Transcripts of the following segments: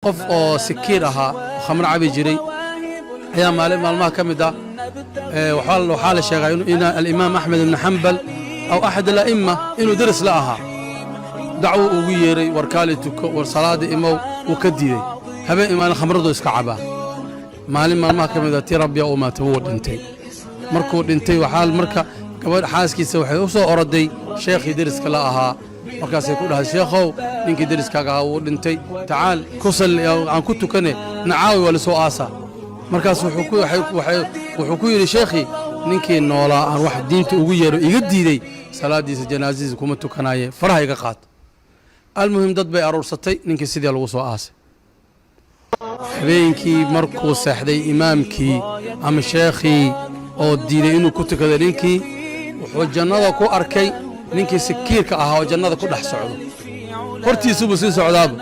qof oo sikiir ahaa khamr cabi jiray ayaa maalmaha ka mid ah waxaa la sheegay in al-imaam Ahmed ibn Hanbal aw ahad al-a'imma inuu daris la ahaa dacwo ugu yeeray warkaali tuko war salaada imow uu ka diiday habeen imaan khamradu iska cabaa maalmaha ka mid ah tii rabbiya oo maata wuu dhintay markuu dhintay marka gabadh xaaskiisa waxay u soo oroday sheekhi dariska la ahaa markaasay ku dhahay sheekhow ninkii dariskaaga ahaa wuu dhintay tacaal ku salli aan ku tukane nacaawi wala soo aasa markaas wuxuu ku yidhi sheekhi ninkii noolaa aan wax diinta ugu yeero iga diiday salaadiisa janaasadiisa kuma tukanaye faraha iga qaad almuhim dad bay aruursatay ninkii sidii lagu soo aasay habeenkii markuu seexday imaamkii ama sheekhii oo diiday inuu ku tukado ninkii wuxuu jannada ku arkay ninkii sikiirka ahaa oo jannada ku dhex socdo hortiisubu sii socdaaba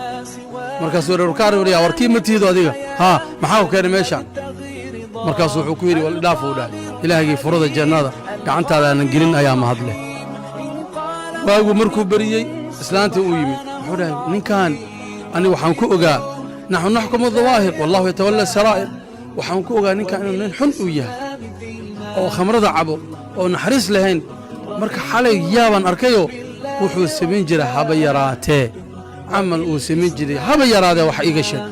markaasuu reerkaariya warkii ma tihido adiga haa maxaa ku keenay meeshaan markaasuu wuxuu ku yidhi wal dhaaf uu dhahay ilaahigii furada jannada gacantaadaanan gelin ayaa mahadle waagu markuu beriyey islaantii uu yimid wuxuu dhahay ninkan ani waxaan ku ogaa naxnu naxkumu dawaahir wallahu yatawalla saraa'ir waxaan ku ogaa ninkan inuu nin xun uu yahay oo khamrada cabo oo naxariis lahayn marka xalay yaabaan arkayo wuxuu samayn jiray haba yaraatee camal uu samayn jiray haba yaraadee wax iga sheeg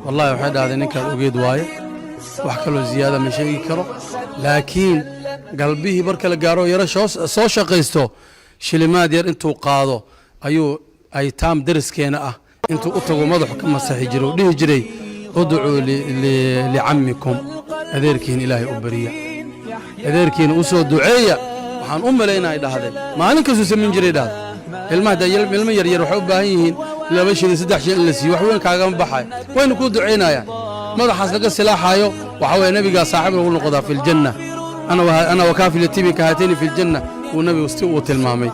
wallahi waxay dhahday ninkaan ogeed waaye wax kaloo ziyaada ma sheegi karo laakiin galbihii marka la gaaro yaro soo shaqaysto shilimaad yar intuu qaado ayuu aytaam dariskeena ah intuu u tago madaxu ka masaxi jiray oo dhihi jiray udcuu licammikum adeerkiin ilaahay u bariya adeerkiina u soo duceeya waxaan u malaynaa dhahday maalin kasuu samayn jiray dhahday ilmaha ilmo yaryar waxay u baahan yihiin 2 shilin 3 shilin in la siiyo wax weyn kaagama baxay wayna ku duceynayaan madaxaas laga silaaxayo waxa weeye nabiga saaxiib lagu noqdaa fil janna ana wakaafil yatiimi ka haatayni fil janna uu nabigu uu tilmaamay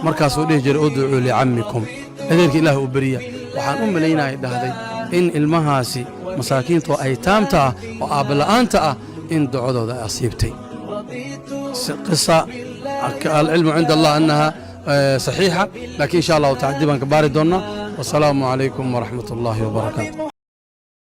markaasuu dhihi jiray udcuu licammikum adeerka ilaahay u bariya waxaan u malaynaa dhahday in ilmahaasi masaakiinta oo aytaamta ah oo aabala'aanta ah in ducadooda ay asiibtay qisa العلم عند الله أنها صحيحة لكن إن شاء الله تعالى دي بنك باري دونا والسلام عليكم ورحمة الله وبركاته